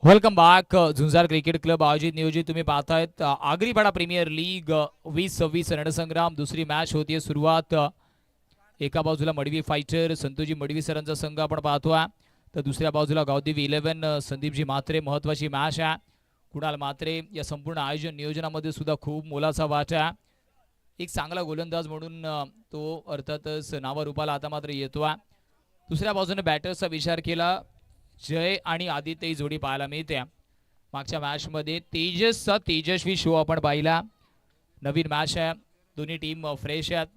Welcome back. Zunjar cricket club आयोजित नियोजित तुम्ही पाहतायत आगरीपाडा प्रीमियर लीग 20-26 रणसंग्राम. दुसरी मॅच होतीये सुरुवात. एका बाजूला मडवी फायटर संतोषजी मडवी सरांचा संघ आपण पाहतोय, तर दुसऱ्या बाजूला गावदेवी 11 संदीपजी म्हात्रे. महत्वाची मॅच आहे. कुणाल म्हात्रे या संपूर्ण आयोजन नियोजनामध्ये सुद्धा खूप मोलाचा वाटा आहे. एक चांगला गोलंदाज म्हणून तो अर्थातच नावारूपाला आता मात्र येतोय. दुसऱ्या बाजूने बॅटर्सचा विचार केला जय आणि आदित्य ही जोडी पाहायला मिळते. मागच्या मॅच मध्ये तेजसचा तेजस्वी शो आपण पाहिला. नवीन मॅच आहे, दोन्ही टीम फ्रेश आहेत.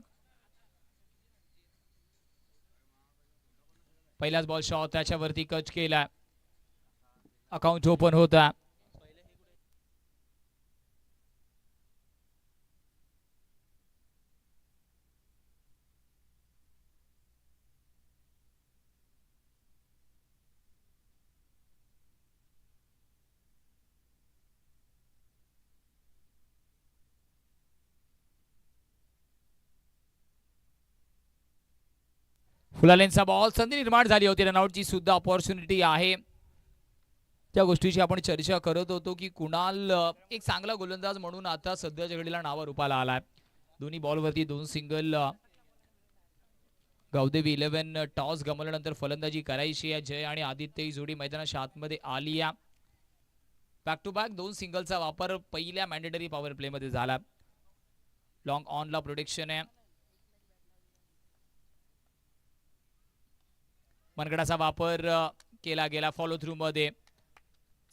पहिलाच बॉल शॉट त्याच्यावरती कच केला, अकाउंट ओपन होता. फुलालेंचा बॉल, संधी निर्माण झाली होती. रनआउटची सुद्धा अपॉर्च्युनिटी आहे. त्या गोष्टीची आपण चर्चा करत होतो की कुणाल एक चांगला गोलंदाज म्हणून आता सध्याच्या घडीला नावारूपाला आलाय. दोन्ही बॉलवरती 2 सिंगल. गावदेवी 11 टॉस गमावल्यानंतर फलंदाजी करायची आहे. जय आणि आदित्य ही जोडी मैदानाच्या आतमध्ये आली आहे. बॅक टू बॅक 2 सिंगलचा वापर पहिल्या मॅन्डेटरी पॉवर प्ले मध्ये झाला. लॉंग ऑनला प्रोटेक्शन आहे. मनगडाचा वापर केला गेला फॉलो थ्रू मध्ये.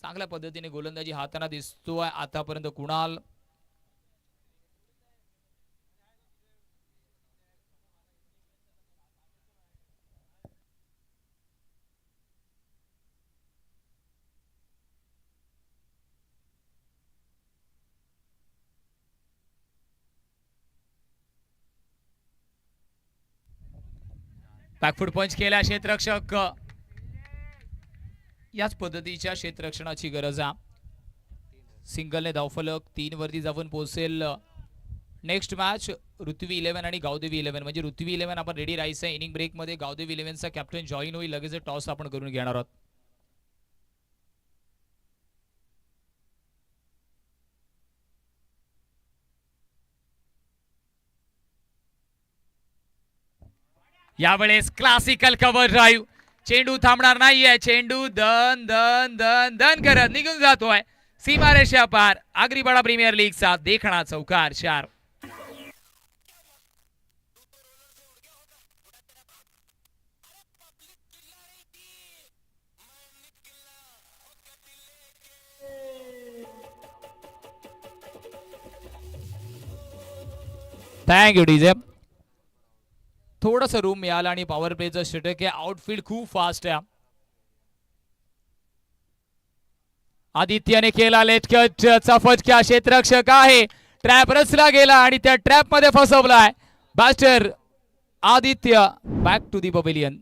चांगल्या पद्धतीने गोलंदाजी हाताना दिसतोय आतापर्यंत कुणाल. बॅकफूट पंच केला क्षेत्ररक्षक. याच पद्धतीच्या क्षेत्ररक्षणाची गरज आहे. सिंगलने धावफलक 3 वरती जाऊन पोहोचेल. नेक्स्ट मॅच ऋत्वी 11 आणि गावदेवी 11 म्हणजे ऋत्वी 11 आपण रेडी राहायचं आहे. इनिंग ब्रेक मध्ये गावदेवी 11चा कॅप्टन जॉईन होईल. लगेच टॉस आपण करून घेणार आहोत. यावेळेस क्लासिकल कव्हर ड्राईव्ह. चेंडू थांबणार नाहीये. चेंडू दन दन दन दन करत निघून जातोय सीमारेषा पार. आगरीपाडा प्रीमियर लीगचा देखणा चौकार 4. Thank you DJ. थोडस रूम मिळाला आणि पॉवर प्लेचं षटक आहे. आउटफील्ड खूप फास्ट आहे. आदित्यने केला लेटकटचा फटका. क्षेत्ररक्षक आहे. ट्रॅप रचला गेला आणि त्या ट्रॅप मध्ये फसवलाय batter Aditya. Back to the pavilion.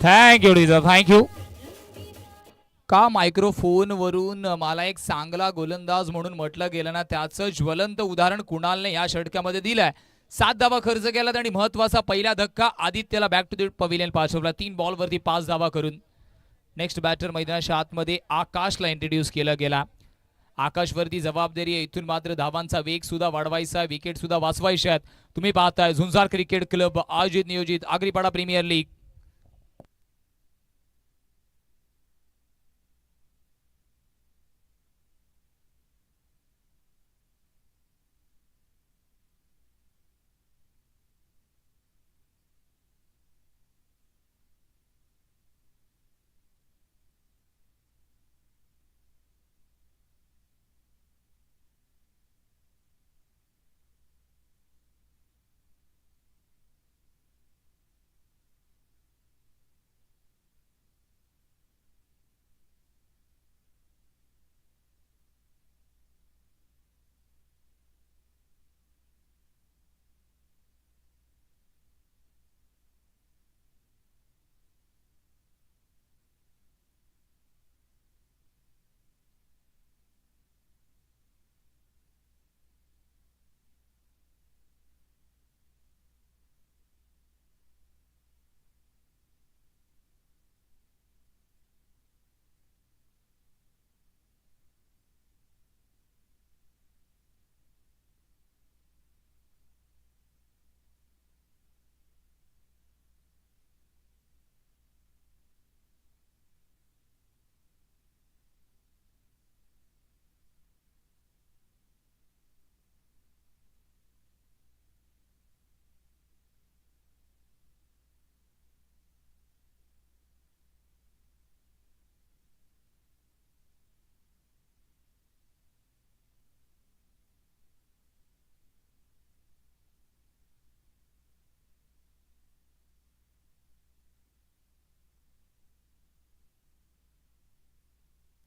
Thank you डीजर, थँक्यू. का मायक्रोफोन वरून मला एक चांगला गोलंदाज म्हणून म्हटलं गेलं ना, त्याचं ज्वलंत उदाहरण कुणालने या षटकामध्ये दिलंय. 7 धावा खर्च केला आणि महत्वाचा पहिला धक्का आदित्यला बॅक टू द पवेलियन पाठवला 3 बॉलवरती 5 धावा करून. नेक्स्ट बॅटर मैदानाच्या आतमध्ये आकाशला इंट्रोड्यूस केला गेला. आकाशवरती जबाबदारी आहे. इथून मात्र धावांचा वेग सुद्धा वाढवायचा, विकेट सुद्धा वाचवायचे आहेत. तुम्ही पाहताय झुंजार क्रिकेट क्लब आयोजित नियोजित आगरीपाडा प्रीमियर लीग.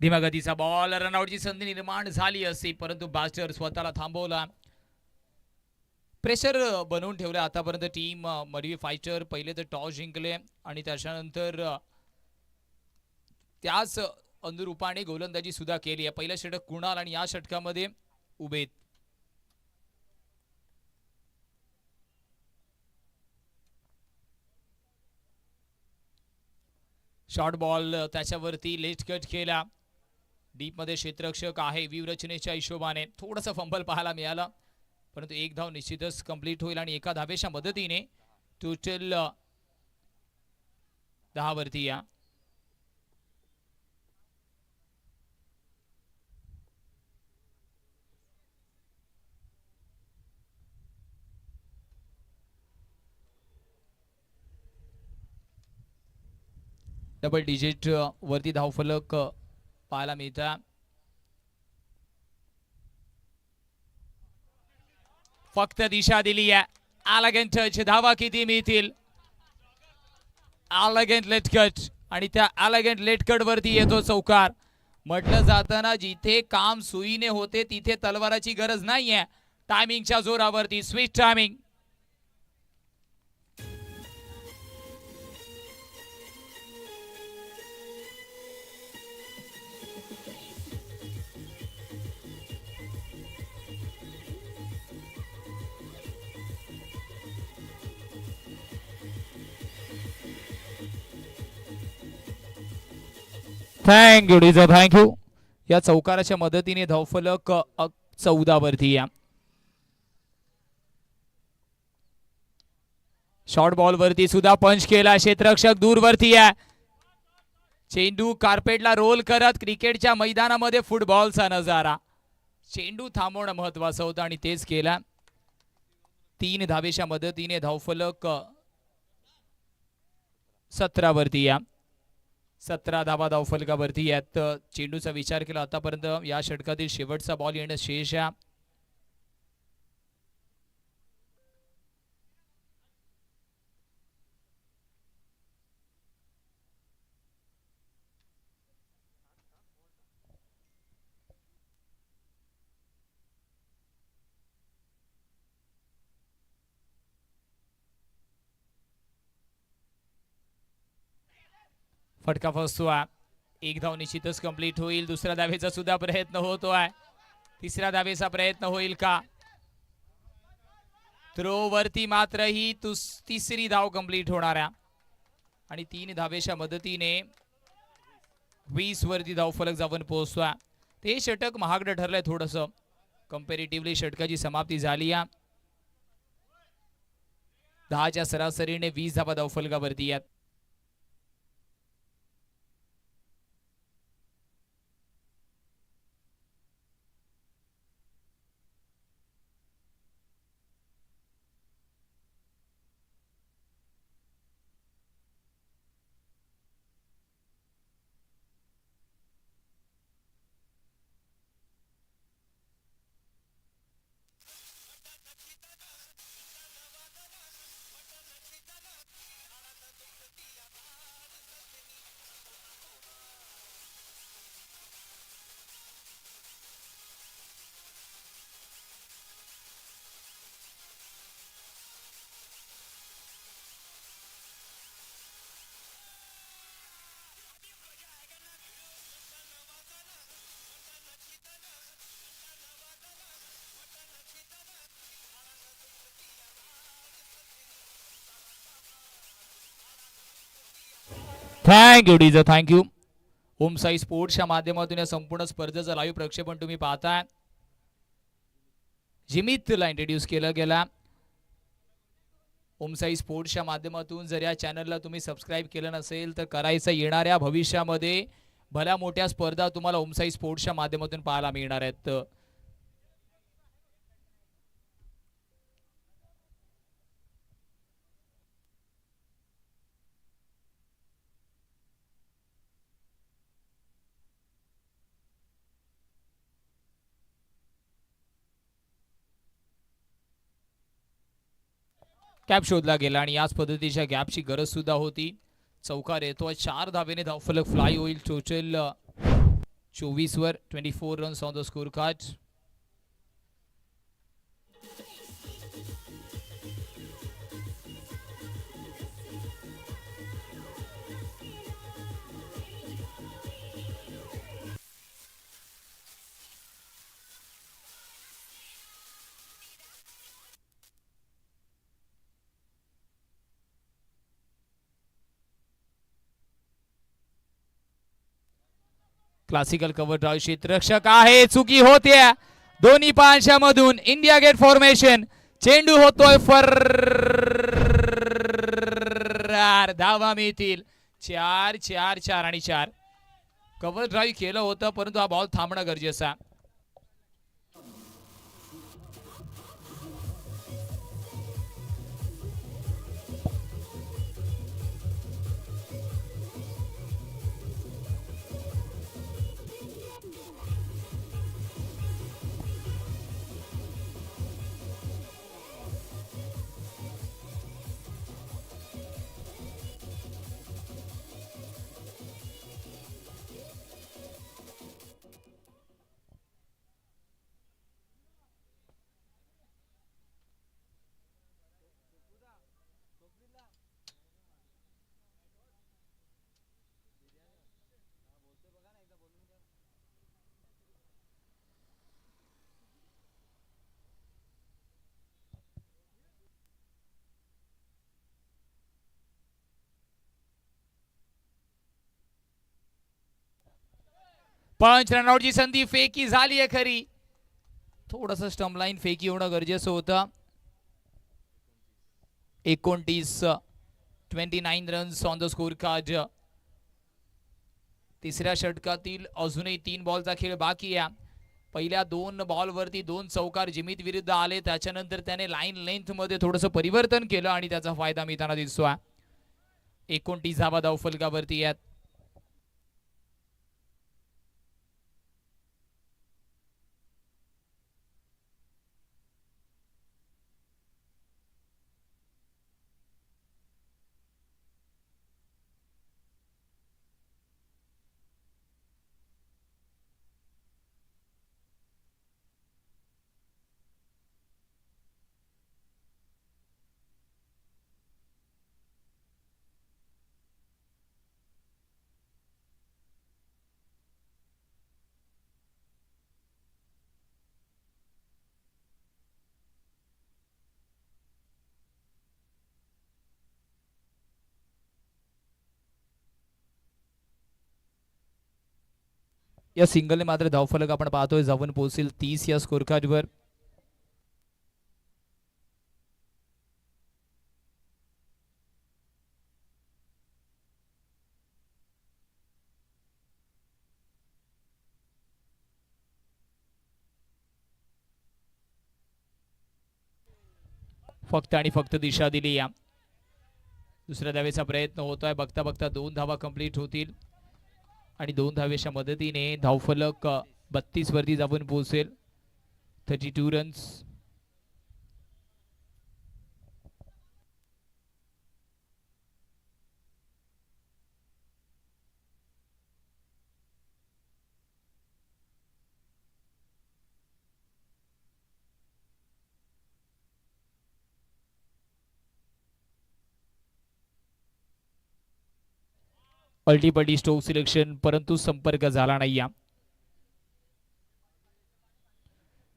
धीम्या गतीचा बॉल, रनआउटची संधी निर्माण झाली असती परंतु बास्टर स्वतःला थांबवला. प्रेशर बनवून ठेवलं आतापर्यंत टीम मडवी फायटर. पहिले तर टॉस जिंकले आणि त्याच्यानंतर त्याच अनुरूपाने गोलंदाजी सुद्धा केली आहे. पहिलं षटक कुणाल आणि या षटकामध्ये उबेद. शॉर्ट बॉल त्याच्यावरती लेट कट केला. डीप मध्ये क्षेत्ररक्षक आहे व्यूहरचनेच्या हिशोबाने. थोडंसं फंबल पाहायला मिळालं परंतु एक धाव निश्चितच कंप्लीट होईल आणि एका धावेच्या मदतीने टोटल 10 वरती या. डबल डिजिट वरती धावफलक पाहायला मिळतात. फक्त दिशा दिली आहे. Elegant touch. धावा किती मिळतील? एलिगंट लेटकट आणि त्या एलिगंट लेटकट वरती येतो चौकार. म्हटलं जाताना जिथे काम सुईने होते तिथे तलवाराची गरज नाहीये. टायमिंगच्या जोरावरती स्विच टायमिंग. थँक्यू डिझर, थँक्यू. या चौकाराच्या मदतीने धावफलक 14 वरती या. शॉर्ट बॉल वरती सुद्धा पंच केला. क्षेत्ररक्षक दूर वरती आहे. चेंडू कार्पेटला रोल करत क्रिकेटच्या मैदानामध्ये फुटबॉलचा नजारा. चेंडू थांबवणं महत्वाचं होतं आणि तेच केला. 3 धावेच्या मदतीने धावफलक 17 वरती या. 17 धावा धावफलकावरती यात. चेंडूचा विचार केला आतापर्यंत या षटकातील शेवटचा बॉल येणं शेष आहे. फटका फसतोय. एक धाव निश्चितच कंप्लीट होईल. दुसऱ्या धावेचा सुद्धा प्रयत्न होतोय. तिसऱ्या धावेचा प्रयत्न होईल का? थ्रो वरती मात्र ही तिसरी धाव कंप्लीट होणार आहे आणि 3 धावेच्या मदतीने 20 वरती धावफलक जाऊन पोहोचतोय. ते षटक महागडं ठरलंय थोडंसं. कंपॅरेटिव्हली षटकाची समाप्ती झाली आहे. 10च्या सरासरीने 20 धावा धावफलकावरती आहेत. थँक्यू डीजर, थँक्यू. ओम साई स्पोर्ट्सच्या माध्यमातून या संपूर्ण स्पर्धेचं लाईव्ह प्रक्षेपण तुम्ही पाहताय. जिमितला इंट्रोड्यूस केलं गेला. ओम साई स्पोर्ट्सच्या माध्यमातून जर या चॅनलला तुम्ही सबस्क्राईब केलं नसेल तर करायचं. येणाऱ्या भविष्यामध्ये भल्या मोठ्या स्पर्धा तुम्हाला ओम साई स्पोर्ट्सच्या माध्यमातून पाहायला मिळणार आहेत. कॅप शोधला गेला आणि याच पद्धतीच्या गॅपची गरज सुद्धा होती. चौकार येतोय. 4 धावेने धावफलक फ्लाय होईल. टोटल 24 वर 24 runs on the score card. Classical cover drive क्षेत्ररक्षक आहे, चुकी होते दोन्ही पायांच्यामधून. इंडिया गेट फॉर्मेशन, चेंडू होतोय फरार, धावा मिळतील 4 4 4 आणि 4. कव्हर ड्राईव्ह केलं होतं परंतु हा बॉल थांबणं गरजेचं आहे. पंच रनआउटची संधी फेकी झाली आहे खरी. थोडस स्टंप लाईन फेकी होणं गरजेचं होतं. 29 runs on the score card. तिसऱ्या षटकातील अजूनही 3 बॉलचा खेळ बाकी आहे. पहिल्या 2 बॉलवरती 2 चौकार जिमीत विरुद्ध आले, त्याच्यानंतर त्याने लाईन लेंथ मध्ये थोडंसं परिवर्तन केलं आणि त्याचा फायदा मिळताना दिसतोय. 29 धावा धावफलकावरती आहेत. या सिंगलने मात्र धावफलक आपण पाहतोय जाऊन पोहोचेल 30 या स्कोर कार्डवर. फक्त आणि फक्त दिशा दिली. या दुसऱ्या धावेचा प्रयत्न होतोय. बघता बघता 2 धावा कंप्लीट होतील आणि 2 धावेच्या मदतीने धावफलक 32 वरती जाऊन पोहोचेल. 32 रन्स. अल्टीपल्टी स्ट्रोक सिलेक्शन परंतु संपर्क झाला नाही. या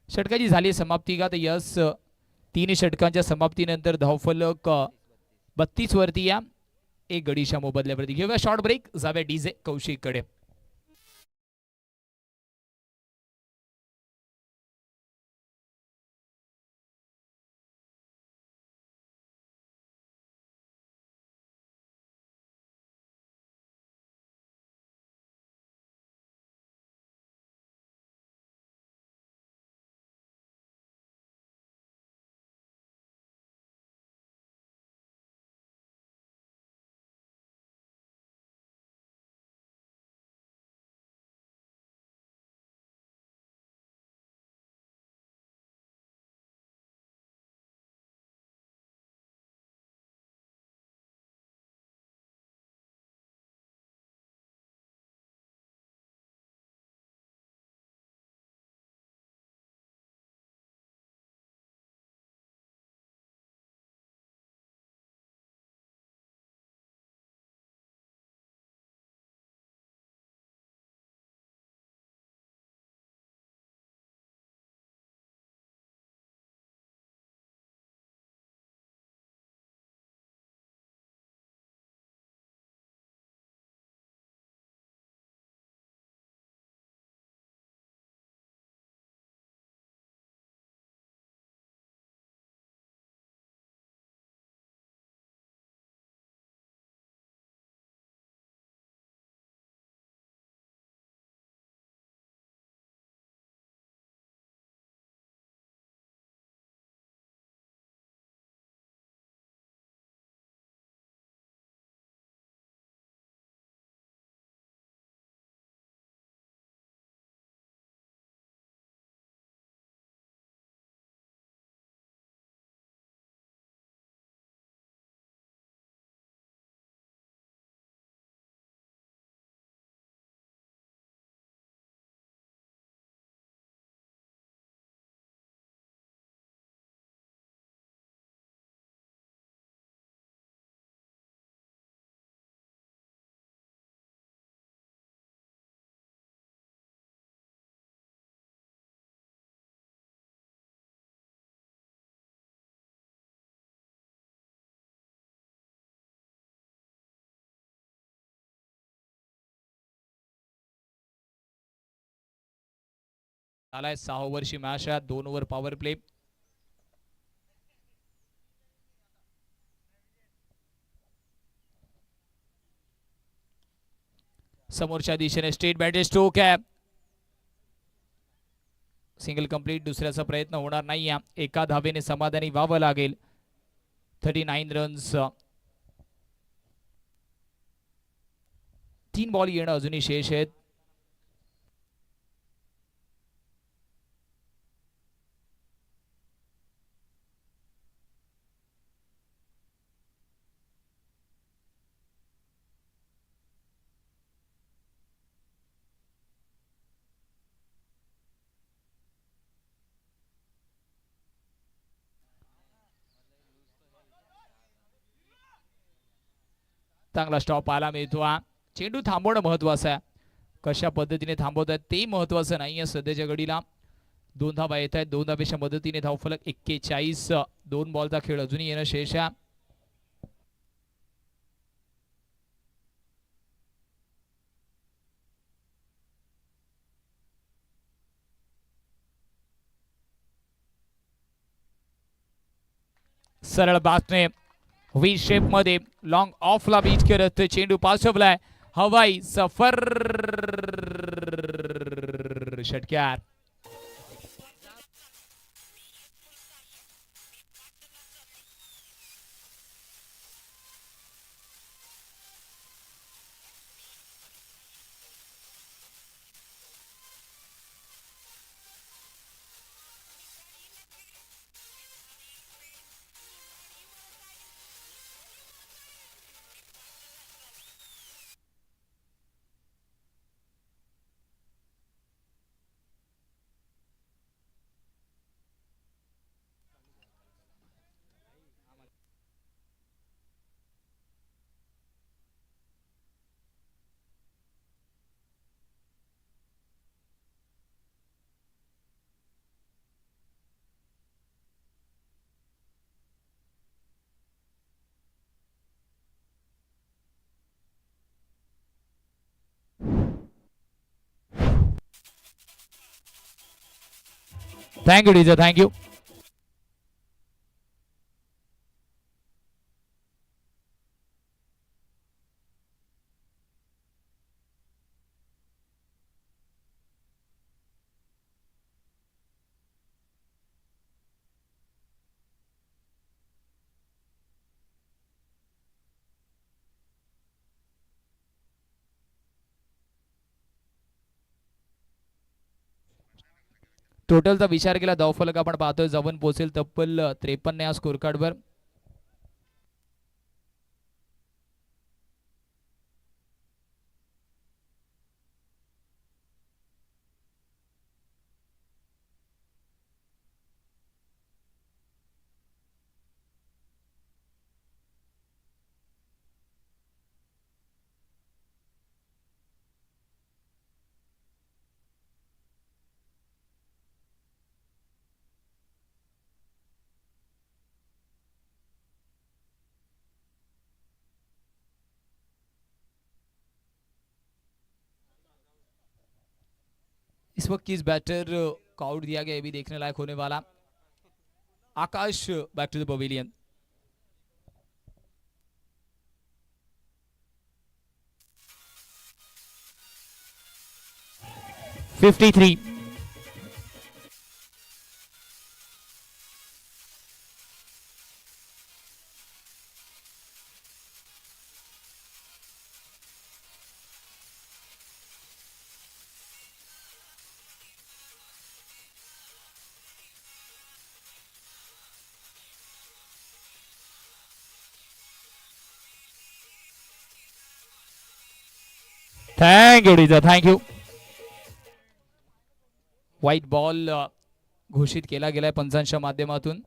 षटकाची झाली समाप्ती का तर यस 3 षटकांच्या समाप्तीनंतर धावफलक 32 वरती. या एक गडीच्या मोबदल्यावरती. घेऊया शॉर्ट ब्रेक, जाऊया डीजे कौशिक कडे. आलाय 6 ओव्हरची मॅच आहे 2 ओव्हर पॉवर प्ले समोरच्या दिशेने स्ट्रेट बॅट स्ट्रोक आहे सिंगल कंप्लीट दुसऱ्याचा प्रयत्न होणार नाही एका धावेने समाधानी व्हावं लागेल 39 रन्स 3 बॉल येणं अजूनही शेष आहेत चांगला स्टॉप आला मिळतो चेंडू थांबवणं महत्वाचं आहे कशा पद्धतीने थांबवत आहेत ते महत्वाचं नाही आहे सध्याच्या घडीला 2 धावा येत आहेत 2 धावेच्या मदतीने धावफलक 41 2 बॉलचा खेळ अजूनही येणं शेष आहे सरळ बातने व्ही शेप मध्ये लॉंग ऑफला बीट करत चेंडू पासवलाय हवाई सफर षटकार थँक्यू डीजर थँक्यू टोटलचा विचार केला धावफलक आपण पाहतोय जवळ पोहोचेल तब्बल 53 या स्कोर कार्डवर इस वक्त किस बैटर को आउट दिया गया ये भी देखने लायक होने वाला Akash back to the pavilion $53 thank you डीजर थँक्यू व्हाईट बॉल घोषित केला गेलाय पंचांच्या माध्यमातून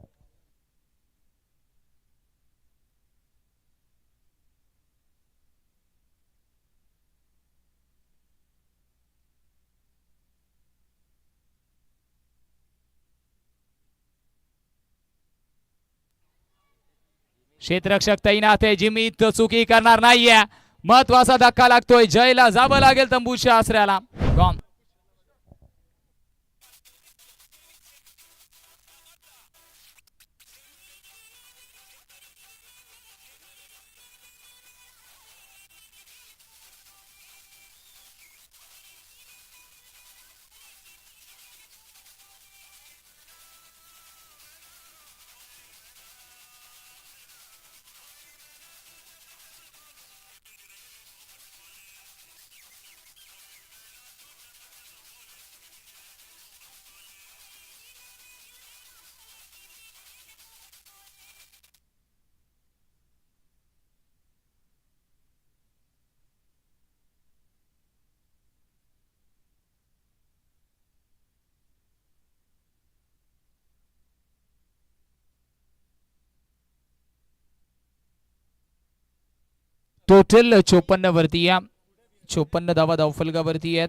क्षेत्ररक्षक तैनात आहे जिमीत चुकी करणार नाहीये महत्वाचा धक्का लागतोय जयला जावं लागेल तंबूच्या आसऱ्याला गॉन टोटल 54 वरती या 54 धावा धावफलकावरती आहेत.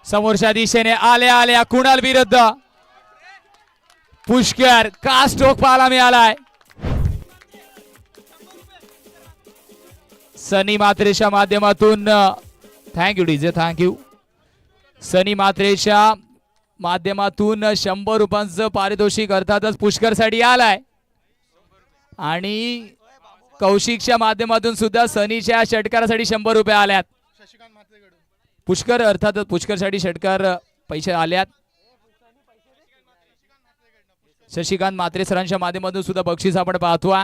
समोरच्या दिशेने आल्या आल्या कुणाल विरुद्ध पुष्कर का स्ट्रोक पाहायला मिळालाय. सनी मात्रेच्या माध्यमातून थँक्यू डीजे थँक्यू. सनी मात्रेच्या माध्यमातून 100 रुपयांचं पारितोषिक अर्थातच पुष्कर साठी आलाय आणि कौशिकच्या माध्यमातून सुद्धा सनीच्या षटकारासाठी 100 रुपये आल्यात. पुष्कर अर्थातच पुष्कर साठी षटकार पैसे आल्यात. शशिकांत म्हात्रे सरांच्या माध्यमातून सुद्धा बक्षीस आपण पाहतोय.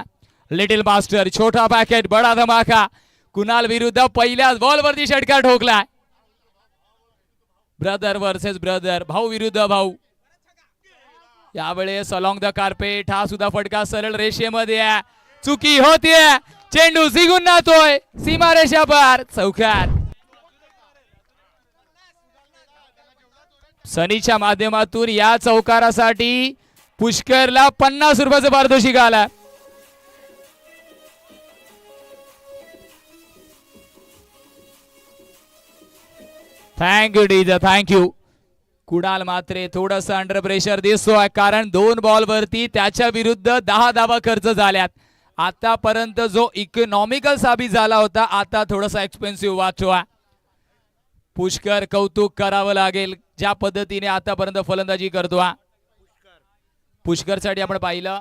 लिटिल मास्टर छोटा पॅकेट बडा धमाका कुणाल विरुद्ध पहिल्याच बॉल वरती षटकार ठोकलाय. ब्रदर वर्सेस ब्रदर भाऊ विरुद्ध भाऊ. यावेळेस अलॉंग द कार्पेट हा सुद्धा फटका सरळ रेषेमध्ये चुकी होतीये. चेंडू जिंकून जातोय सीमारेषा पार चौकार. सनीच्या माध्यमातून या चौकारासाठी पुष्करला 50 रुपयाचं पारितोषिक आला. Thank you DJ thank you. Kunal Matre थोडस अंडर प्रेशर दिसतोय कारण 2 बॉल वरती त्याच्या विरुद्ध 10 धावा खर्च झाल्यात. आतापर्यंत जो इकॉनॉमिकल साबित झाला होता आता थोडासा एक्सपेन्सिव्ह वाटतोय. पुष्कर कौतुक करावं लागेल ज्या पद्धतीने आतापर्यंत फलंदाजी करतोय. पुष्कर साठी आपण पाहिलं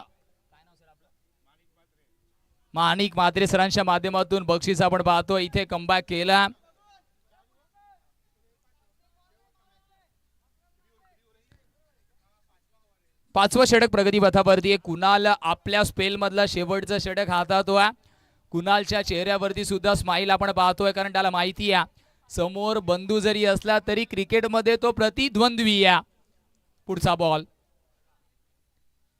माणिक म्हात्रे सरांच्या माध्यमातून बक्षीस आपण पाहतो. इथे कमबॅक केला. पाचवं षटक प्रगती पथावरती. कुणाल आपल्या स्पेल मधला शेवटचं षटक हाताळतोय. कुणालच्या चेहऱ्यावरती सुद्धा स्माइल आपण पाहतोय कारण त्याला माहिती आहे समोर बंधू जरी असला तरी क्रिकेटमध्ये तो प्रतिद्वंद्वी आहे. पुढचा बॉल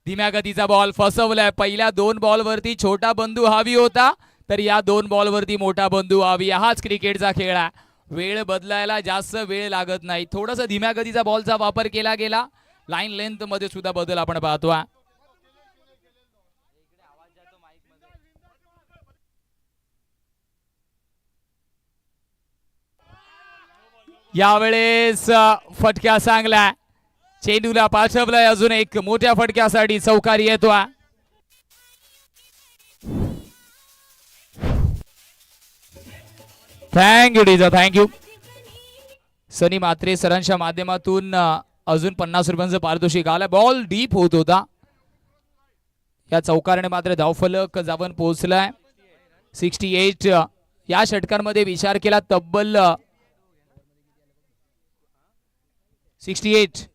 धीम्या गतीचा बॉल फसवलाय. पहिल्या 2 बॉल वरती छोटा बंधू हवी होता तर या 2 बॉल वरती मोठा बंधू हवी. हाच क्रिकेटचा खेळ आहे. वेळ बदलायला जास्त वेळ लागत नाही. थोडस धीम्या गतीचा बॉलचा वापर केला गेला. लाईन लेंथ मध्ये सुद्धा बदल आपण पाहतो. यावेळेस फटक्या चांगला चेंडूला पाठवलाय. अजून एक मोठ्या फटक्यासाठी चौकार येतो. Thank you डीजा thank you. सनी मात्रे सरांच्या माध्यमातून अजून 50 रुपयांचं पारितोषिक आलं. बॉल डीप होत होता. या चौकाराने मात्र धावफलक जाऊन पोहोचलाय 68. या षटकांमध्ये विचार केला तब्बल 68.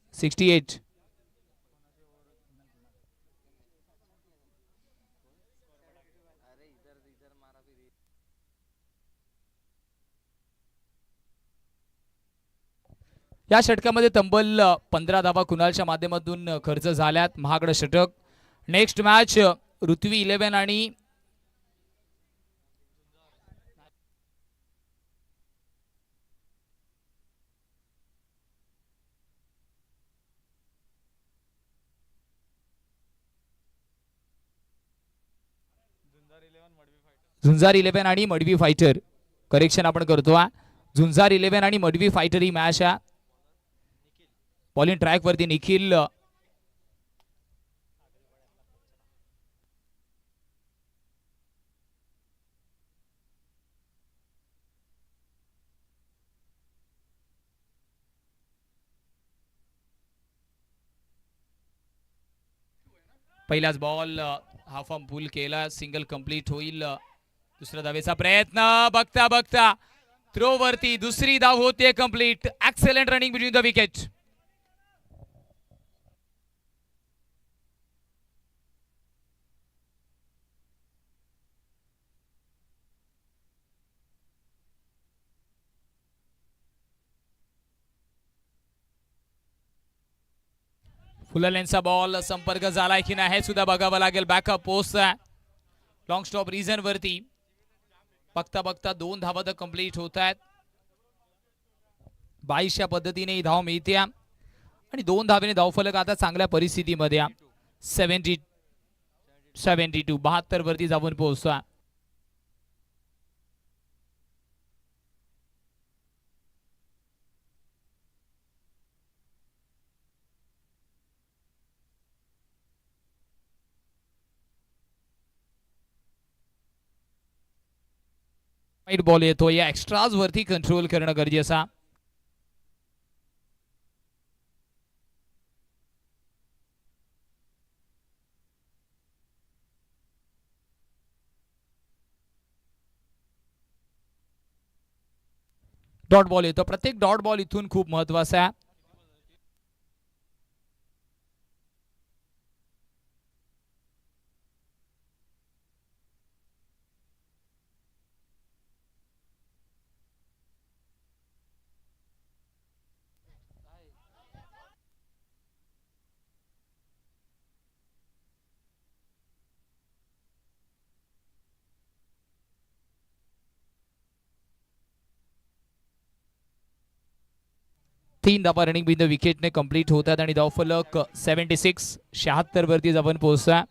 या षटकामध्ये तब्बल 15 धावा कुणालच्या माध्यमातून खर्च झाल्यात. महागडं षटक. नेक्स्ट मॅच ऋत्वी 11 आणि झुंजार 11 आणि मडवी फायटर. करेक्शन आपण करतो. झुंजार 11 आणि मडवी फायटर ही मॅच आहे. बॉलिंग ट्रॅक वरती निखिल पहिलाच बॉल हाफ आर्म पुल केला. सिंगल कंप्लीट होईल. दुसऱ्या धावेचा प्रयत्न बघता बघता थ्रो वरती दुसरी धाव होते complete. Excellent running between the wicket. Full लेन्सचा बॉल संपर्क झालाय की नाही हे सुद्धा बघावं लागेल. Backup post long stop reason वरती बघता बघता 2 धावा तर कंप्लीट होत आहेत. 22च्या पद्धतीने ही धाव मिळते आणि 2 धावेने धावफलक आता चांगल्या परिस्थितीमध्ये 72 वरती जाऊन पोहोचतोय. वाईट बॉल येतो, या एक्स्ट्राज वरती कंट्रोल करणं गरजेचं. डॉट बॉल येतो, प्रत्येक डॉट बॉल इथून खूप महत्वाचा आहे. तीन धावा रनिंग बिंदू विकेटने कंप्लीट होतात आणि धावफलक 76 वरती जाऊन पोहोचतोय.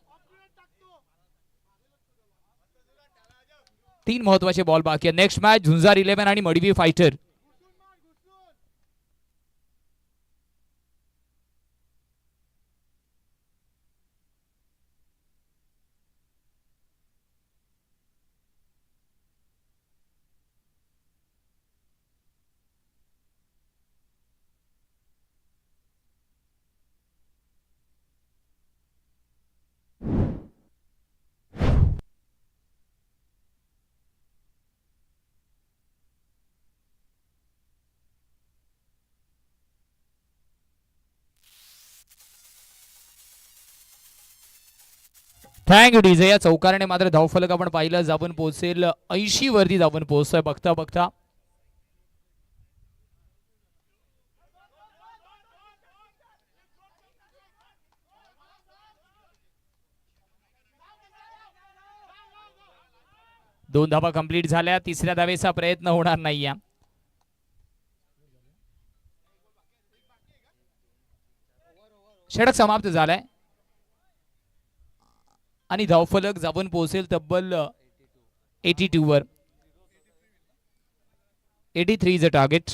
3 महत्वाचे बॉल बाकी आहेत. नेक्स्ट मॅच झुंजार 11 आणि मडवी फायटर. Thank you DJ. या चौकाराने मात्र धावफलक आपण पाहिलं जाऊन पोहोचेल 80 वरती जाऊन पोहोचतोय. बघता बघता दोन धावा कंप्लीट झाल्या. तिसऱ्या धावेचा प्रयत्न होणार नाही. षटक समाप्त झालाय आणि धावफलक जाऊन पोहोचेल तब्बल 82 वर. 83 is a target.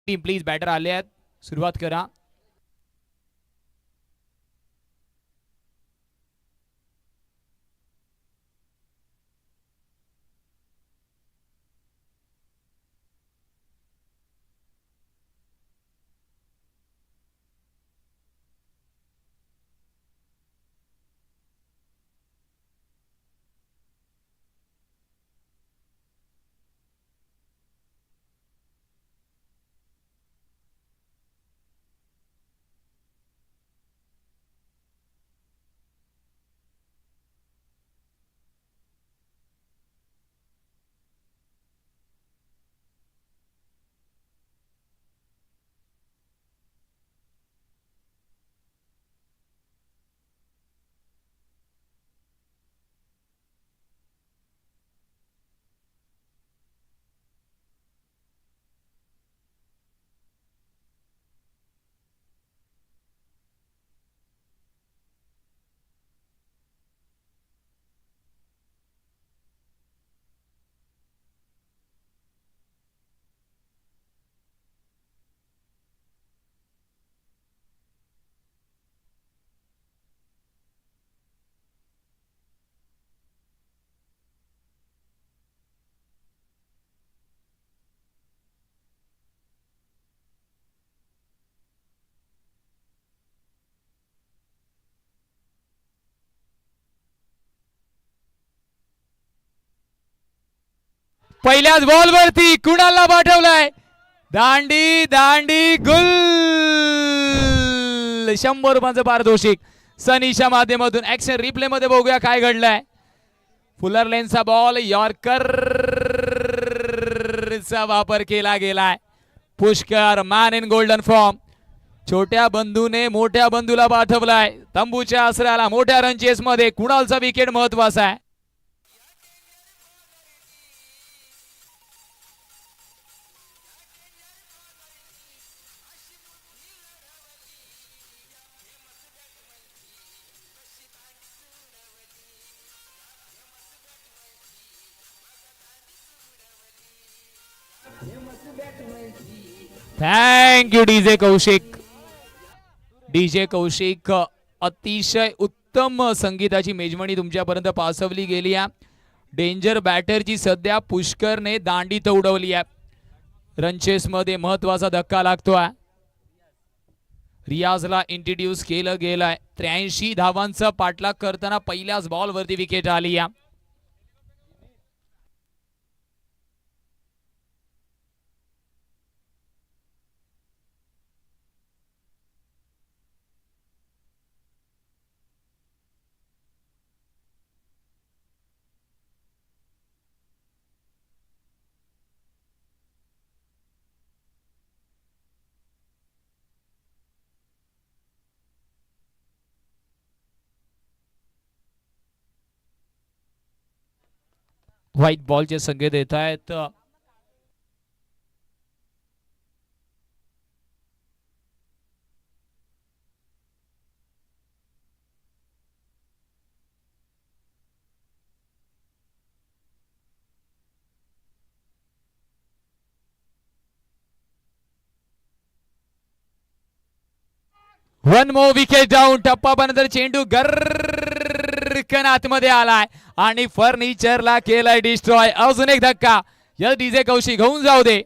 Team please batter आले आहेत, सुरुवात करा. पहिल्याच बॉल वरती कुणाला पाठवलाय, दांडी दांडी गुल. 100 रुपयांचं पारितोषिक सनीच्या माध्यमातून. ऍक्शन रिप्ले मध्ये बघूया काय घडलंय. फुलर लेनचा बॉल, यॉर्करचा वापर केला गेलाय. Pushkar man in golden form. छोट्या बंधूने मोठ्या बंधूला पाठवलाय. तंबूच्या आसऱ्याला मोठ्या रनचेस मध्ये कुणालचा विकेट महत्वाचा आहे. Thank you DJ Kaushik. DJ Kaushik, अतिशय उत्तम संगीताची मेजवानी तुमच्यापर्यंत पासवली गेली आहे. डेंजर बॅटरची सध्या पुष्करने दांडी उडवली आहे. रनचेस मध्ये महत्वाचा धक्का लागतोय. रियाजला इंट्रोड्यूस केलं गेलंय. 83 धावांचा पाठलाग करताना पहिल्याच बॉल वरती विकेट आली आहे. व्हाईट बॉलचे संकेत येत आहेत. One more wicket down. टप्पापर्यंत चेंडू गर्रकन आतमध्ये आलाय आणि फर्निचरला केलाय डिस्ट्रॉय. अजून एक धक्का. या डीजे कौशिक होऊन जाऊ दे.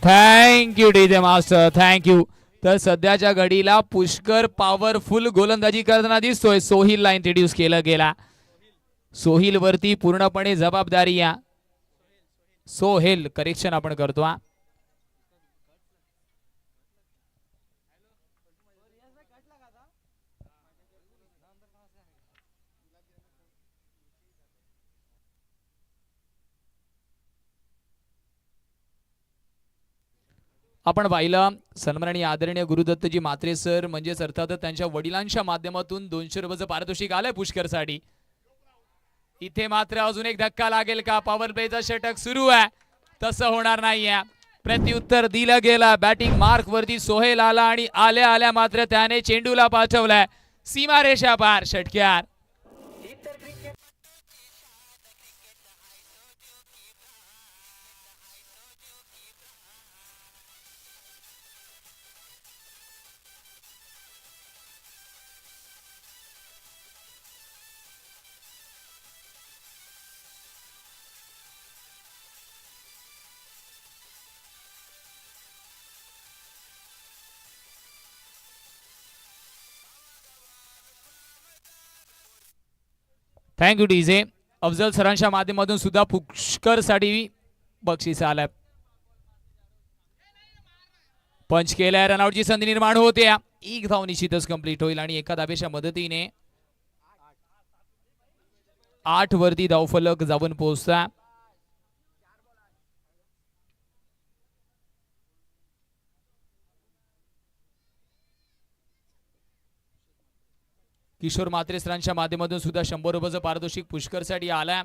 Thank you DJ master, thank you. तर सध्याच्या घडीला पुष्कर पॉवरफुल गोलंदाजी करताना दिसतोय. सोहिलला इंट्रोड्यूस केलं गेला. सोहिल वरती पूर्णपणे जबाबदारी या. सोहेल करेक्शन आपण करतो. आपण पाहिलं सन्माननीय आदरणीय गुरुदत्तजी म्हात्रे सर म्हणजेच अर्थातच त्यांच्या वडिलांच्या माध्यमातून 200 रुपयाचं पारितोषिक आलंय पुष्करसाठी. इथे मात्र अजून एक धक्का लागेल का? पॉवर प्लेचा षटक सुरू आहे. तसं होणार नाहीये. प्रत्युत्तर दिलं गेलं. बॅटिंग मार्क वरती सोहेल आला आणि आल्या आल्या मात्र त्याने चेंडूला पाठवलाय सीमारेषा पार षटक्यार. Thank you DJ. अफजल सरांच्या माध्यमातून सुद्धा पुष्करसाठी बक्षीस आलाय. पंच केलाय. रनआउटची संधी निर्माण होते. एक धाव निश्चितच कंप्लीट होईल आणि एका धावेच्या मदतीने 8 वरती धावफलक जाऊन पोहोचता. किशोर म्हात्रे सरांच्या माध्यमातून सुद्धा 100 रुपयाचं पारितोषिक पुष्करसाठी आलाय.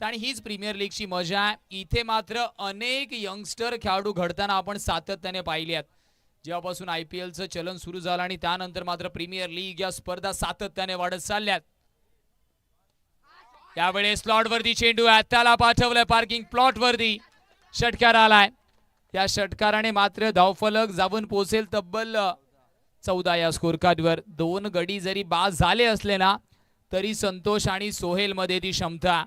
आणि हीच प्रीमियर लीगची मजा आहे. इथे मात्र अनेक यंगस्टर खेळाडू घडताना आपण सातत्याने पाहिले आहेत. जेव्हापासून IPLचं चलन सुरू झालं आणि त्यानंतर मात्र प्रीमियर लीग या स्पर्धा सातत्याने वाढत चालल्यात. यावेळेस स्लॉट वरती चेंडू आहे. त्याला पाठवलंय पार्किंग प्लॉट वरती. षटकार आलाय. या षटकाराने मात्र धावफलक जाऊन पोहोचेल तब्बल 14 या स्कोर कार्डवर. 2 गडी जरी बाद झाले असले ना तरी संतोष आणि सोहेल मध्ये ती क्षमता.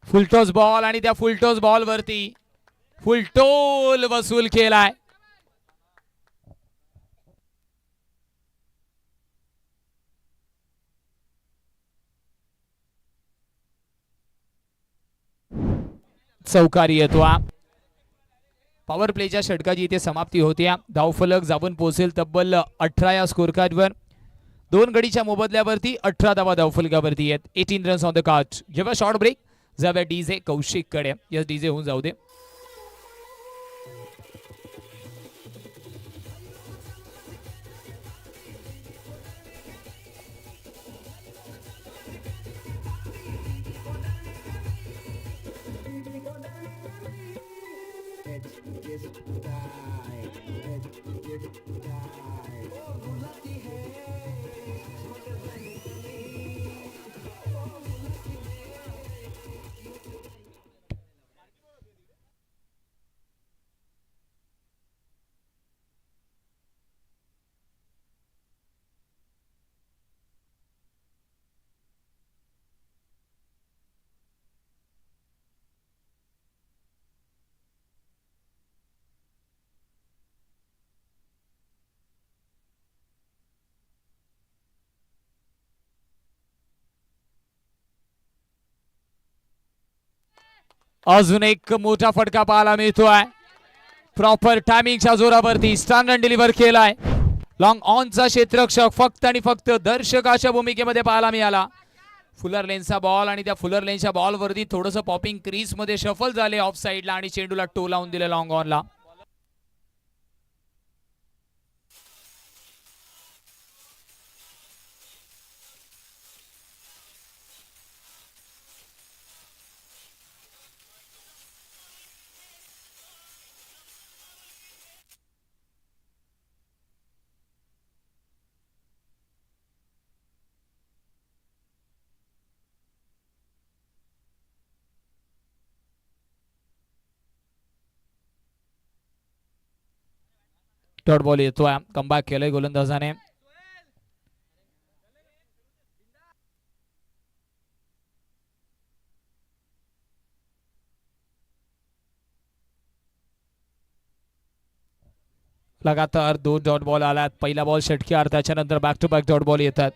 फुलटॉस बॉल आणि त्या फुलटॉस बॉल वरती फुलटोल वसूल केलाय. चौकारी येतो. पॉवर प्लेच्या षटकाची इथे समाप्ती होते. धावफलक जाऊन पोहोचेल तब्बल 18 या स्कोर कार्डवर. 2 गडीच्या मोबदल्यावरती 18 धावा धावफलकावरती आहेत. 18 रन्स ऑन द कार्ड. जेव्हा शॉर्ट ब्रेक जाऊया डीजे कौशिक कडे. यस डीजे होऊन जाऊ दे. अजून एक मोठा फटका पाहायला मिळतोय. प्रॉपर टायमिंगच्या जोरावरती स्टँड डिलिव्हर केलाय. लॉंग ऑनचा क्षेत्ररक्षक फक्त आणि फक्त दर्शकाच्या भूमिकेमध्ये पाहायला मिळाला. फुलर लेनचा बॉल आणि त्या फुलर लेनच्या बॉल वरती थोडंसं पॉपिंग क्रीज मध्ये शफल झाले ऑफ साइडला आणि चेंडूला टो लावून दिले लॉंग ऑनला. डॉट बॉल येतोय. कमबॅक केलंय गोलंदाजाने. लगातार 2 डॉट बॉल आलात. पहिला बॉल षटकार, त्याच्यानंतर back to back dot ball येतात.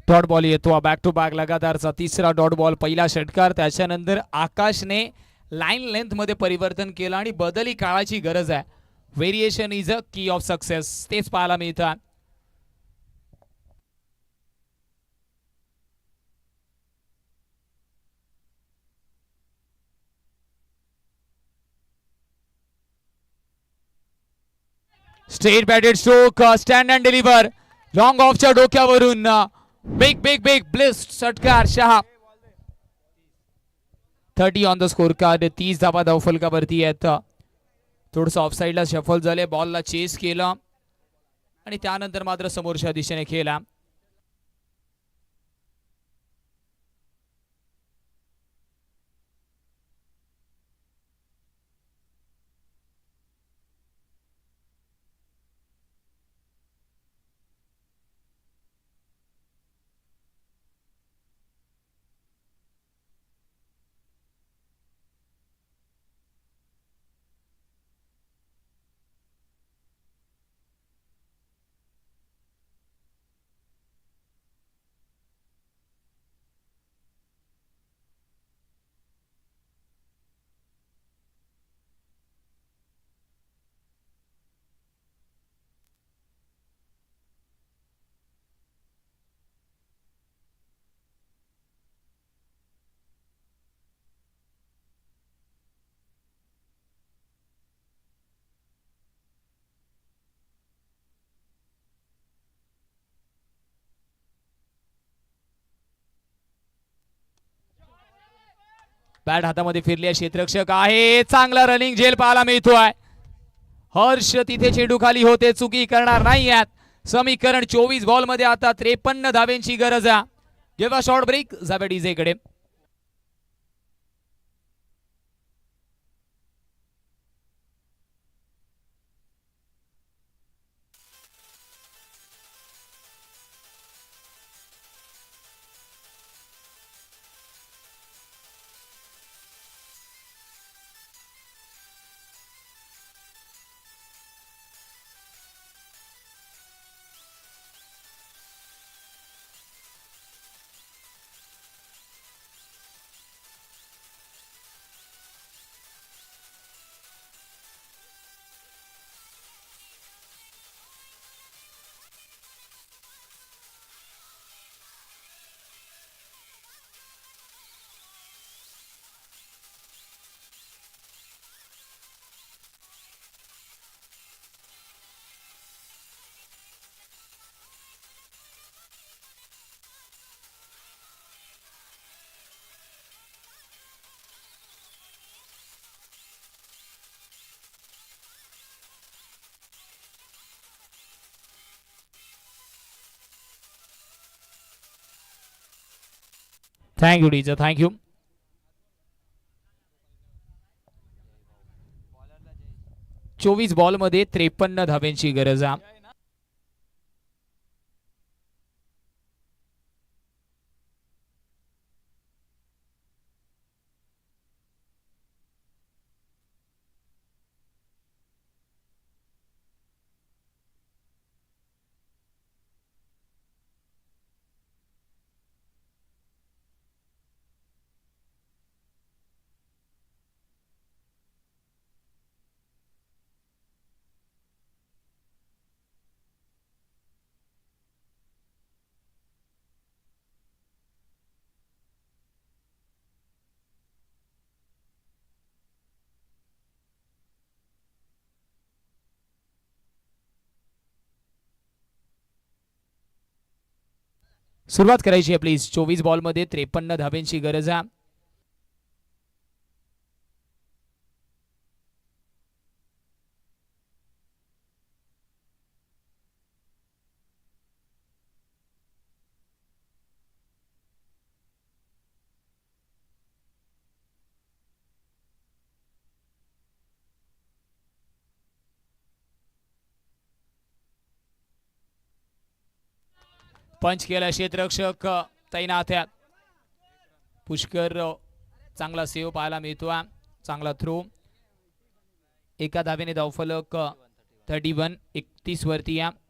डॉट बॉल येतो. बॅक टू बॅक लगातारचा तिसरा डॉट बॉल. पहिला षटकार, त्याच्यानंतर आकाशने लाईन लेंथ मध्ये परिवर्तन केलं आणि बदली काळाची गरज आहे. व्हेरिएशन इज अ की ऑफ सक्सेस, तेच पाहायला मिळतं. Straight batted stroke, stand and deliver, long ऑफच्या डोक्यावरून बिग बिग बिग ब्लिस्ट षटकार Shah. 30 on the score card. 30 धावा धावफलकावरती आहेत. थोडंसं ऑफसाईडला शफल झाले, बॉलला चेस केलं आणि त्यानंतर मात्र समोरच्या दिशेने खेळला. बॅट हातामध्ये फिरली आहे. क्षेत्ररक्षक आहे. चांगला रनिंग झेल पाहायला मिळतोय. हर्ष तिथे चेंडू खाली होते, चुकी करणार नाही आहेत. समीकरण 24 बॉल मध्ये आता 53 धावेंची गरज आहे. जेव्हा शॉर्ट ब्रेक जावे डीजेकडे. Thank you DJ, thank you. 24 बॉल मध्ये 53 धावेंची गरज आहे. सुरुवात करायची आहे प्लीज. 24 बॉलमध्ये 53 धाब्यांची गरज आहे. पंच केला क्षेत्ररक्षक तैनात आहे. पुष्कर चांगला सेव्ह पाहायला मिळतो. चांगला थ्रो. एका धावेने धावफलक 31 वरती आहे.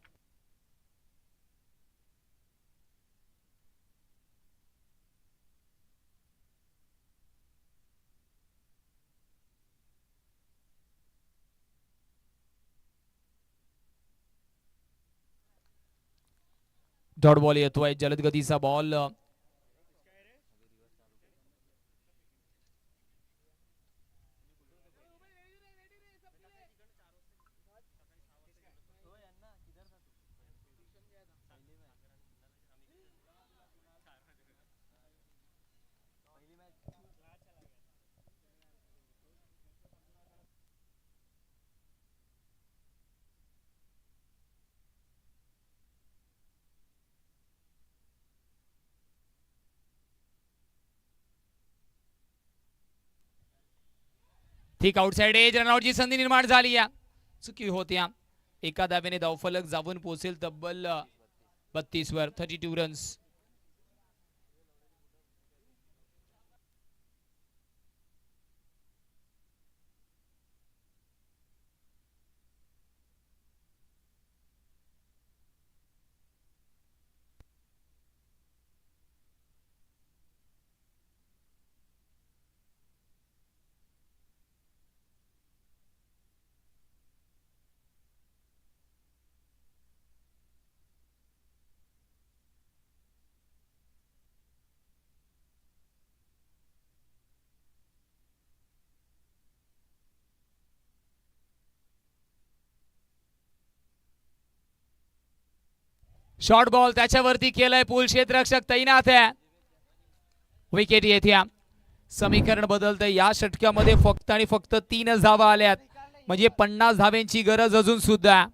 डॉट बॉल येतोय. जलद गतीचा बॉल. ठीक आउटसाइड एज. रनआउटची संधी निर्माण झाली. या चुकी होत्या. एका धावेने धावफलक जाऊन पोहोचेल तब्बल 32 वर. 32 रन्स. शॉर्ट बॉल त्याच्यावरती केलाय. पूल क्षेत्ररक्षक तैनात आहे. विकेट येते. समीकरण बदलतंय. या षटकामध्ये फक्त आणि फक्त 3 धावा आल्यात. म्हणजे 50 धाव्यांची गरज अजून सुद्धा.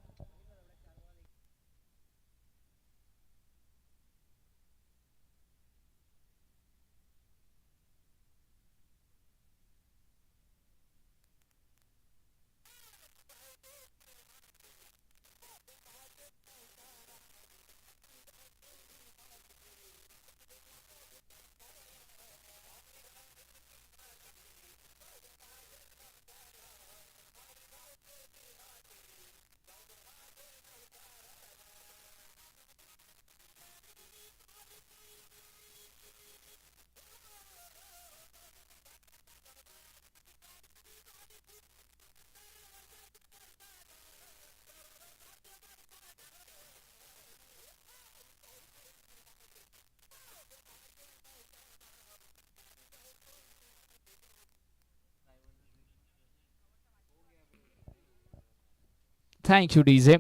Thank you DJ.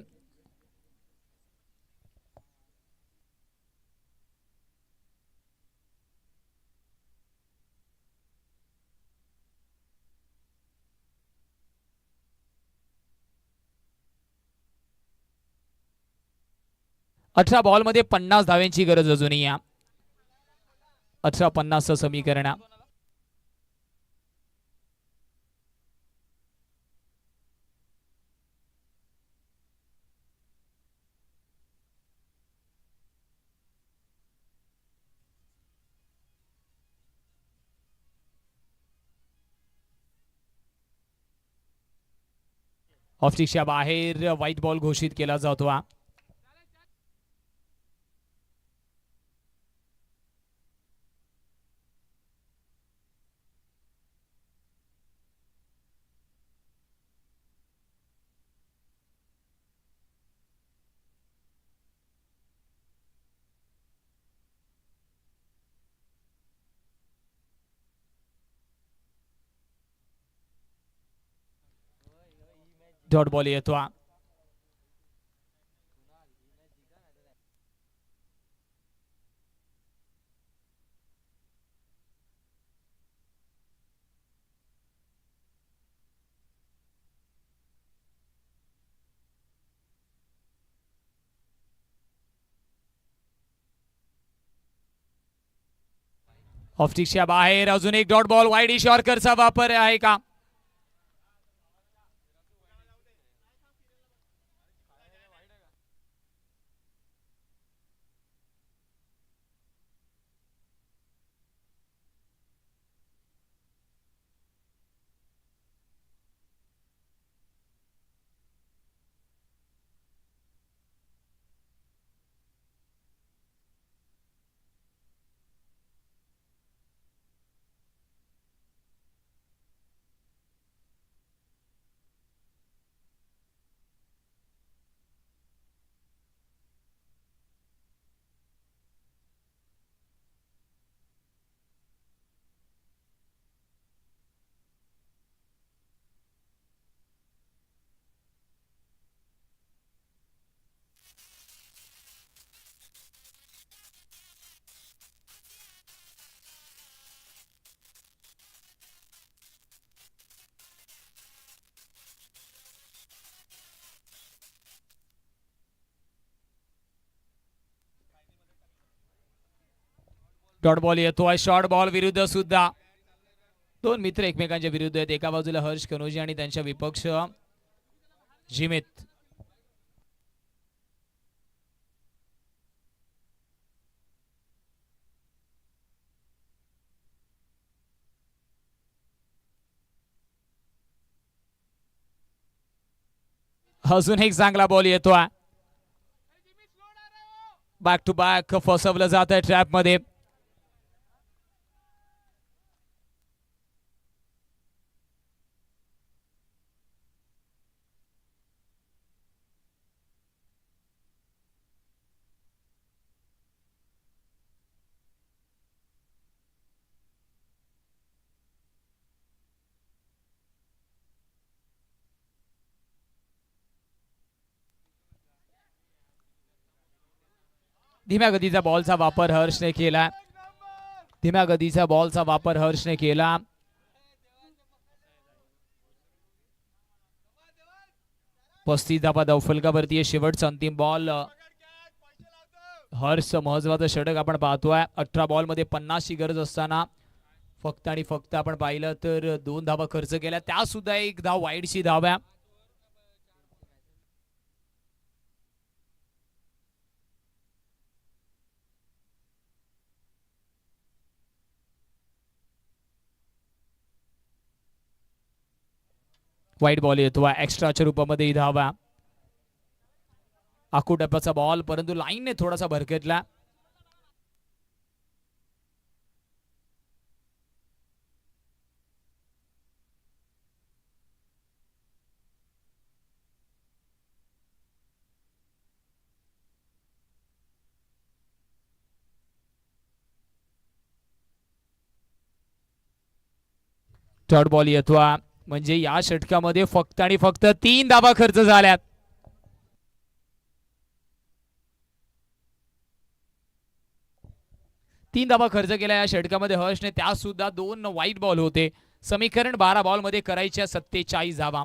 अठरा बॉल मध्ये 50 धाव्यांची गरज अजूनही. या 18-50 समीकरण. ऑफस्टिकच्या बाहेर व्हाईट बॉल घोषित केला जातो. डॉट बॉल येतो. ऑफस्टिकच्या बाहेर अजून एक डॉट बॉल. वाईड यॉर्करचा वापर आहे का? डॉट बॉल येतोय. शॉर्ट बॉल विरुद्ध सुद्धा दोन मित्र एकमेकांच्या विरुद्ध आहेत. एका बाजूला हर्ष कनोजी आणि त्यांच्या विपक्ष जिमित. अजून एक चांगला बॉल येतोय. बॅक टू बॅक फसवलं जात आहे ट्रॅप मध्ये. धीम्या गतीचा बॉलचा वापर हर्षने केला. धीम्या गतीचा बॉलचा वापर हर्षने केला. पस्तीस धावा फलकावरती आहे. शेवटचा अंतिम बॉल. हर्ष महत्वाचं षटक आपण पाहतोय. 18 बॉल मध्ये 50 ची गरज असताना फक्त आणि फक्त आपण पाहिलं तर 2 धावा खर्च केल्या. त्या सुद्धा एक धाव वाईडची धाव आहे. वाईट बॉल येतो. एक्स्ट्राच्या रूपामध्ये ही धावा. आकुटप्पाचा बॉल परंतु लाईनने थोडासा भरकटला. थर्ड बॉल येतो. म्हणजे या षटकामध्ये फक्त आणि फक्त 3 धावा खर्च झाल्यात. तीन धावा खर्च केल्या या षटकामध्ये हर्षने. त्या सुद्धा 2 वाईट बॉल होते. समीकरण 12 बॉल मध्ये करायच्या 47 धावा.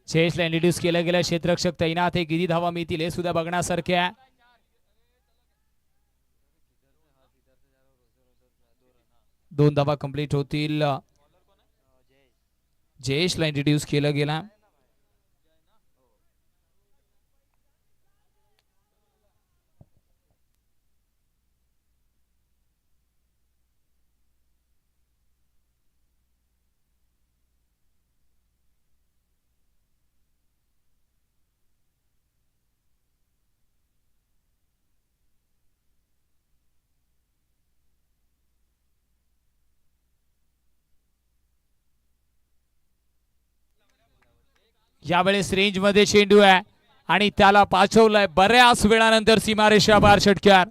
चेसला इंट्रोड्यूस केलं गेलं. क्षेत्ररक्षक तैनात आहे. किती धावा मिळतील हे सुद्धा बघण्यासारखे आहे. 2 धावा कंप्लीट होतील. जयेशला इंट्रोड्यूस केलं गेला. यावेळेस रेंज मध्ये चेंडू आहे आणि त्याला पाठवलाय बऱ्याच वेळानंतर सीमारेषा बाहेर षटकार.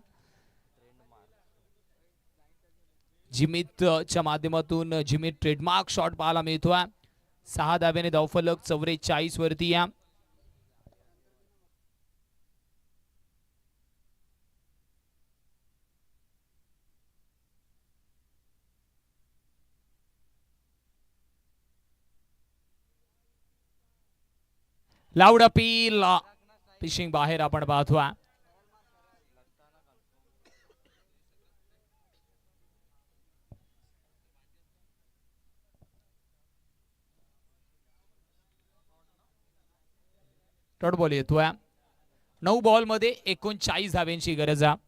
जिमितच्या माध्यमातून जिमित ट्रेडमार्क शॉट पाहायला मिळतोय. 6 धाब्याने धावफलक 44 वरती या. लाऊड अपील फिशिंग बाहेर आपण पाहतोय. डॉट बॉल येतोय. 9 बॉल मध्ये 39 धाब्यांची गरज आहे.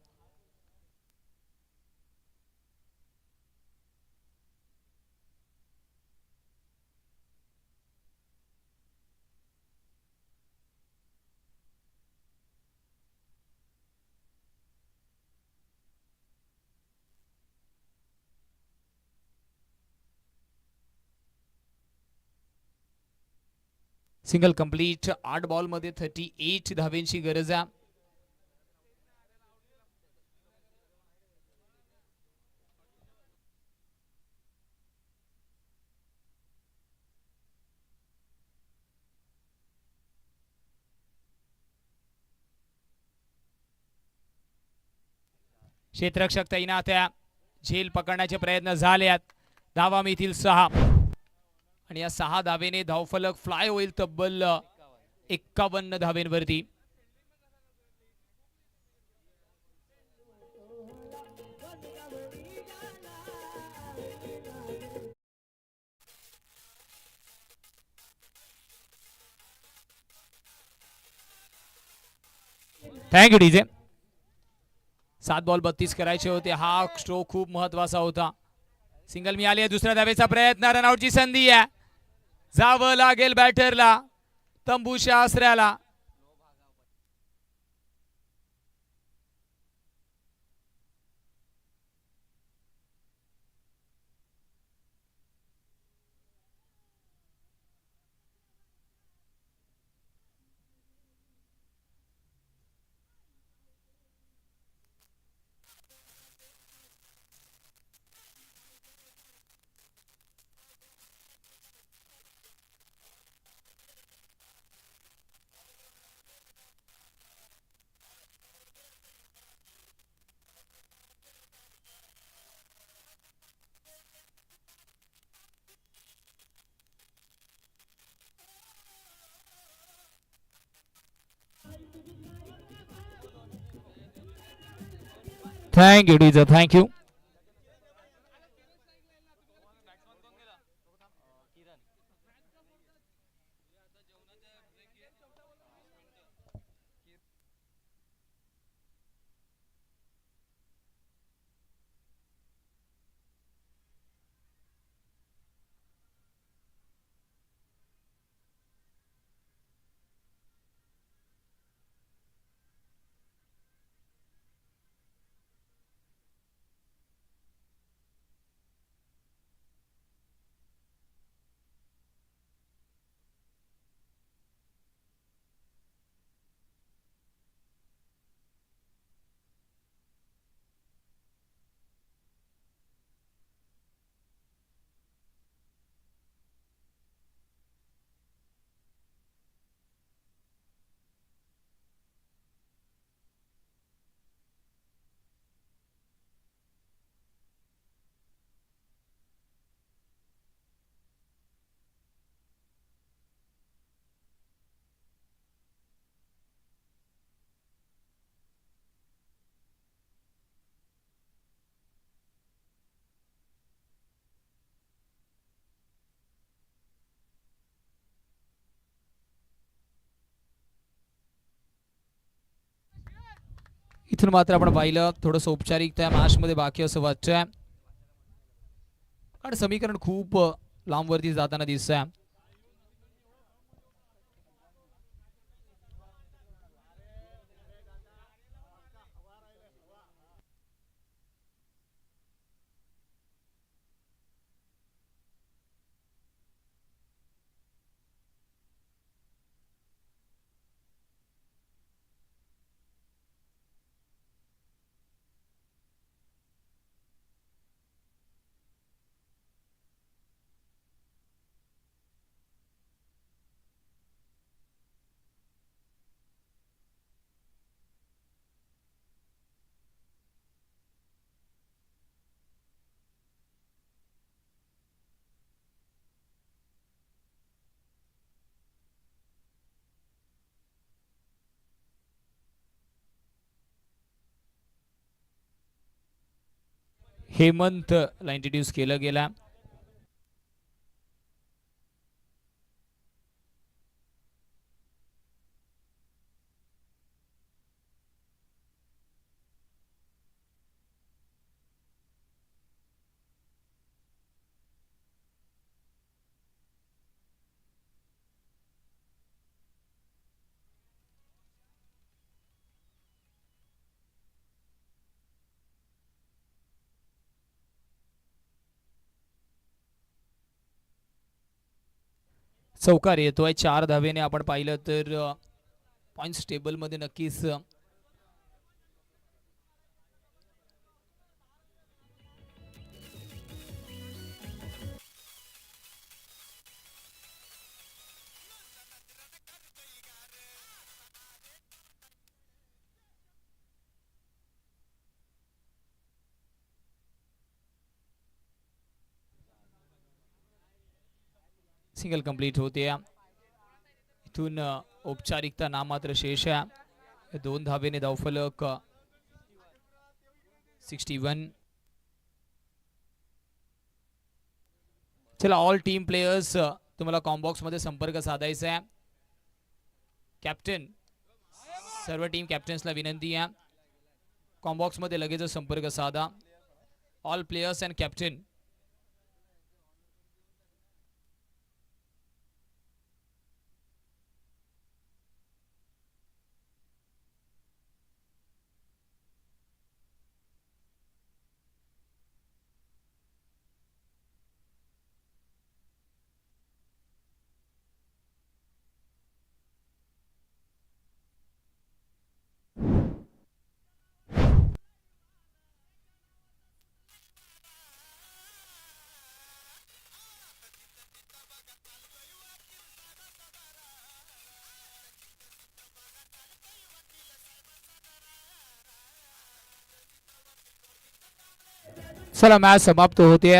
Single complete. 8 बॉल मध्ये 38 धाब्यांची गरज आहे. क्षेत्ररक्षक तैनात आहे. झेल पकडण्याचे प्रयत्न झालेत. धावा मिळतील 6 आणि या 6 धावेने धावफलक फ्लाय होईल तब्बल 51 धावेंवरती. Thank you DJ. 7 बॉल 32 करायचे होते. हा स्ट्रोक खूप महत्वाचा होता. सिंगल मिळाली आहे. दुसऱ्या धावेचा प्रयत्न. रनआउटची संधी आहे. जावं लागेल बॅटरला तंबूच्या आसऱ्याला. Thank you DJ. थँक्यू. इथून मात्र आपण पाहिलं थोडंसं औपचारिकता मॅच मध्ये बाकी असं वाटतंय. कारण समीकरण खूप लांबवरती जाताना दिसतंय. हेमंतला इंट्रोड्यूस केलं गेलं. चौकार येतोय 4 धावेने. आपण पाहिलं तर पॉइंट्स टेबल मध्ये नक्कीच सिंगल कंप्लीट होते. इथून औपचारिकता नामात्र शेष आहे. 2 धावेने धावफलक 61. चला ऑल टीम प्लेयर्स तुम्हाला कॉम्बॉक्स मध्ये संपर्क साधायचा आहे. कॅप्टन सर्व टीम कॅप्टन्सला विनंती आहे कॉम्बॉक्स मध्ये लगेच संपर्क साधा. All players and captain. चला मॅच समाप्त होते.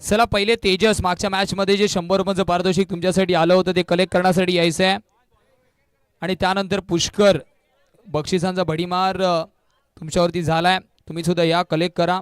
चला पहिले तेजस मागच्या मॅच मध्ये जे 100 रुपयांचं पारितोषिक तुमच्यासाठी आलं होतं ते कलेक्ट करण्यासाठी यायचं आहे. आणि त्यानंतर पुष्कर बक्षिसांचा भडीमार तुमच्यावरती झालाय. तुम्ही सुद्धा या कलेक्ट करा.